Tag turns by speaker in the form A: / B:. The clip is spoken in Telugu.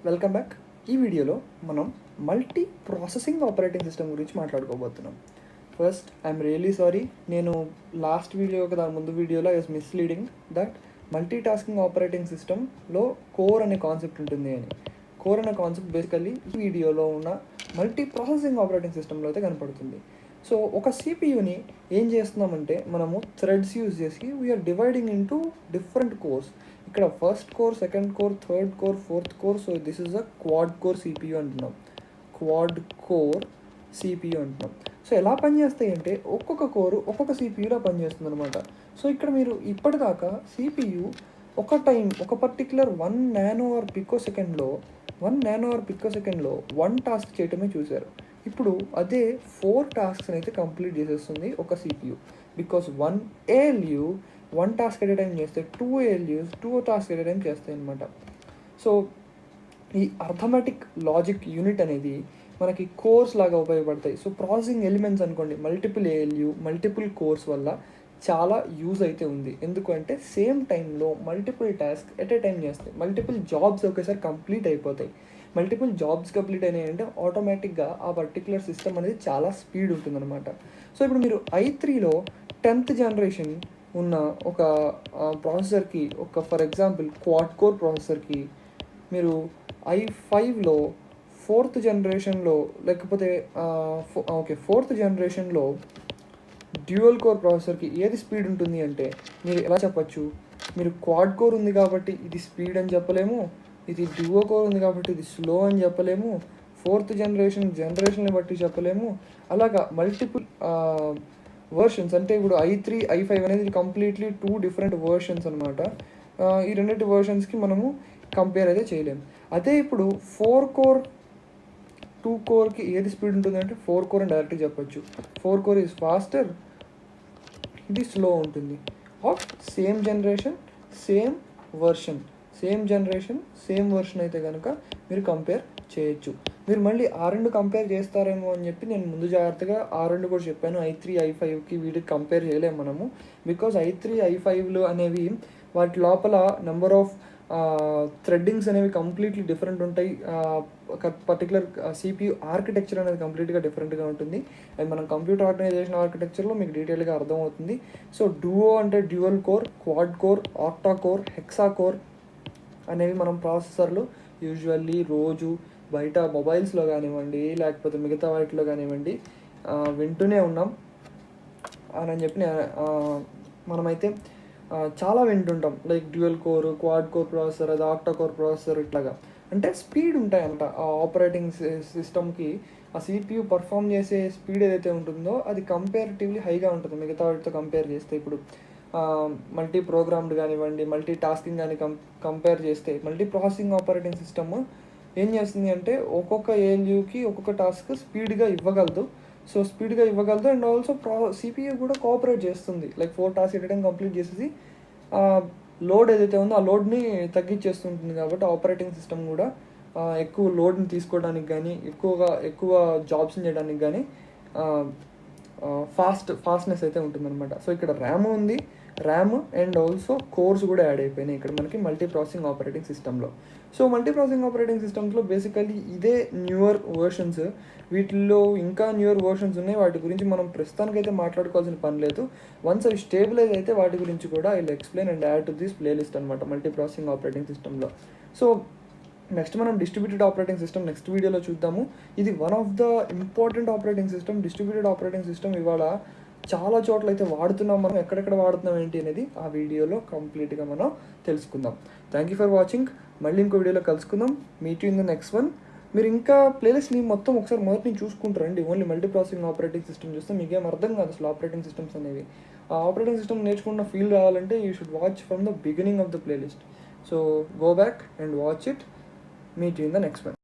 A: Welcome back. ఈ వీడియోలో మనం మల్టీ ప్రాసెసింగ్ ఆపరేటింగ్ సిస్టమ్ గురించి మాట్లాడుకోబోతున్నాం. ఫస్ట్ ఐఎమ్ రియలీ సారీ, నేను లాస్ట్ వీడియో దాని ముందు వీడియోలో I was misleading that multi tasking operating సిస్టంలో కోర్ అనే కాన్సెప్ట్ ఉంటుంది అని. కోర్ అనే కాన్సెప్ట్ బేసికల్లీ ఈ వీడియోలో ఉన్న మల్టీ ప్రాసెసింగ్ ఆపరేటింగ్ సిస్టంలో అయితే కనపడుతుంది. సో ఒక సిపియుని ఏం చేస్తున్నామంటే మనము థ్రెడ్స్ యూజ్ చేసి we're dividing into different cores. ఇక్కడ first core, second core, third core, fourth core. So this is a quad core CPU అంటున్నాం. క్వాడ్ కోర్ సిపియు అంటున్నాం. సో ఎలా పనిచేస్తాయి అంటే ఒక్కొక్క కోరు ఒక్కొక్క సిపియులో పనిచేస్తుంది అనమాట. సో ఇక్కడ మీరు ఇప్పటిదాకా సిపియు ఒక పర్టికులర్ 1 నానో పికో సెకండ్లో 1 టాస్క్ చేయటమే చూశారు. ఇప్పుడు అదే 4 టాస్క్స్ అయితే కంప్లీట్ చేసేస్తుంది ఒక CPU. Because 1 ALU 1 task at a time చేస్తే 2 ALUs 2 task at a time చేస్తాయి అనమాట. సో ఈ అర్థమెటిక్ లాజిక్ యూనిట్ అనేది మనకి కోర్స్ లాగా ఉపయోగపడతాయి. సో ప్రాసెసింగ్ ఎలిమెంట్స్ అనుకోండి, మల్టిపుల్ ALU మల్టిపుల్ కోర్స్ వల్ల చాలా యూజ్ అయితే ఉంది. ఎందుకంటే సేమ్ టైంలో multiple task at a time చేస్తాయి, మల్టిపుల్ జాబ్స్ ఒకేసారి కంప్లీట్ అయిపోతాయి. మల్టిపుల్ జాబ్స్ కంప్లీట్ అయినాయి అంటే ఆటోమేటిక్గా ఆ పర్టికులర్ సిస్టమ్ అనేది చాలా స్పీడ్ ఉంటుందన్నమాట. సో ఇప్పుడు మీరు i3లో 10th జనరేషన్ ఉన్న ఒక ప్రాసెసర్కి, ఒక ఫర్ ఎగ్జాంపుల్ క్వాడ్ కోర్ ప్రాసెసర్కి మీరు i5లో 4th జనరేషన్లో లేకపోతే 4th జనరేషన్లో డ్యూయల్ కోర్ ప్రాసెసర్కి ఏది స్పీడ్ ఉంటుంది అంటే మీరు ఎలా చెప్పచ్చు? మీరు క్వాడ్ కోర్ ఉంది కాబట్టి ఇది స్పీడ్ అని చెప్పలేము, ఇది డ్యూయో కోర్ ఉంది కాబట్టి ఇది స్లో అని చెప్పలేము, 4th జనరేషన్ని బట్టి చెప్పలేము. అలాగా మల్టిపుల్ వర్షన్స్ అంటే ఇప్పుడు i3, i5 అనేది కంప్లీట్లీ 2 డిఫరెంట్ వర్షన్స్ అనమాట. ఈ రెండింటి వర్షన్స్కి మనము కంపేర్ అయితే చేయలేము. అదే ఇప్పుడు 4 కోర్ 2 కోర్కి ఏది స్పీడ్ ఉంటుందంటే 4 కోర్ అని డైరెక్ట్గా చెప్పచ్చు. 4 కోర్ ఈజ్ ఫాస్టర్, ఇది స్లో ఉంటుంది. Of same generation same version అయితే కనుక మీరు కంపేర్ చేయొచ్చు. మీరు మళ్ళీ ఆ రెండు కంపేర్ చేస్తారేమో అని చెప్పి నేను ముందు జాగ్రత్తగా ఆ రెండు కూడా చెప్పాను. i3, i5కి వీటికి కంపేర్ చేయలేము మనము. బికాజ్ i3, i5లు అనేవి వాటి లోపల నెంబర్ ఆఫ్ థ్రెడ్డింగ్స్ అనేవి కంప్లీట్లీ డిఫరెంట్ ఉంటాయి. ఒక పర్టికులర్ సిపియు ఆర్కిటెక్చర్ అనేది కంప్లీట్గా డిఫరెంట్గా ఉంటుంది. అది మనం కంప్యూటర్ ఆర్గనైజేషన్ ఆర్కిటెక్చర్లో మీకు డీటెయిల్గా అర్థమవుతుంది. సో డువో అంటే dual core, quad core, octa core, hexa core అనేవి మనం ప్రాసెసర్లు యూజువల్లీ రోజు బయట మొబైల్స్లో కానివ్వండి లేకపోతే మిగతా వాటిలో కానివ్వండి వింటూనే ఉన్నాం అని చెప్పి మనమైతే చాలా వింటుంటాం. Like dual core, quad core processor, అది ఆక్టా కోర్ ప్రాసెసర్, ఇట్లాగా అంటే స్పీడ్ ఉంటాయంట. ఆ ఆపరేటింగ్ సిస్టమ్కి ఆ సిపియు పర్ఫామ్ చేసే స్పీడ్ ఏదైతే ఉంటుందో అది కంపేరిటివ్లీ హైగా ఉంటుంది మిగతా వాటితో కంపేర్ చేస్తే. ఇప్పుడు మల్టీ ప్రోగ్రామ్డ్ కానివ్వండి, మల్టీ టాస్కింగ్ కానీ కంపేర్ చేస్తే మల్టీ ప్రాసెసింగ్ ఆపరేటింగ్ సిస్టమ్ ఏం చేస్తుంది అంటే ఒక్కొక్క ALUకి ఒక్కొక్క టాస్క్ స్పీడ్గా ఇవ్వగలదు. అండ్ ఆల్సో సిపియు కూడా కోఆపరేట్ చేస్తుంది. Like 4 task at time complete చేసేసి లోడ్ ఏదైతే ఉందో ఆ లోడ్ని తగ్గించేస్తుంటుంది. కాబట్టి ఆపరేటింగ్ సిస్టమ్ కూడా ఎక్కువ లోడ్ని తీసుకోవడానికి కానీ ఎక్కువ జాబ్స్ని చేయడానికి కానీ ఫాస్ట్నెస్ అయితే ఉంటుందన్నమాట. సో ఇక్కడ ర్యామ్ అండ్ ఆల్సో కోర్స్ కూడా యాడ్ అయిపోయినాయి ఇక్కడ మనకి మల్టీ ప్రాసెసింగ్ ఆపరేటింగ్ సిస్టంలో. సో మల్టీ ప్రాసెసింగ్ ఆపరేటింగ్ సిస్టమ్స్లో బేసికల్లీ ఇదే న్యూయర్ వర్షన్స్. వీటిల్లో ఇంకా న్యూయర్ వర్షన్స్ ఉన్నాయి, వాటి గురించి మనం ప్రస్తుతానికైతే మాట్లాడుకోవాల్సిన పని లేదు. వన్స్ అవి స్టేబిలైజ్ అయితే వాటి గురించి కూడా I will explain and add to this playlist అనమాట మల్టీ ప్రాసెసింగ్ ఆపరేటింగ్ సిస్టంలో. సో నెక్స్ట్ మనం డిస్ట్రిబ్యూటెడ్ ఆపరేటింగ్ సిస్టమ్ నెక్స్ట్ వీడియోలో చూద్దాము. ఇది one of the important operating system. Distributed operating system ఇవాళ చాలా చోట్ల అయితే వాడుతున్నాం. మనం ఎక్కడెక్కడ వాడుతున్నాం ఏంటి అనేది ఆ వీడియోలో కంప్లీట్గా మనం తెలుసుకుందాం. Thank you for watching. మళ్ళీ ఇంకో వీడియోలో కలుసుకుందాం. Meet you in the next one. మీరు ఇంకా ప్లేలిస్ట్ని మొత్తం ఒకసారి మొదటి చూసుకుంటారండి. Only multi processing operating system చూస్తే మీకేం అర్థం కాదు అసలు ఆపరేటింగ్ సిస్టమ్స్ అనేవి. ఆ ఆపరేటింగ్ సిస్టమ్ నేర్చుకున్న ఫీల్ రావాలంటే you should watch from the beginning of the playlist. So go back and watch it. Meet you in the next one.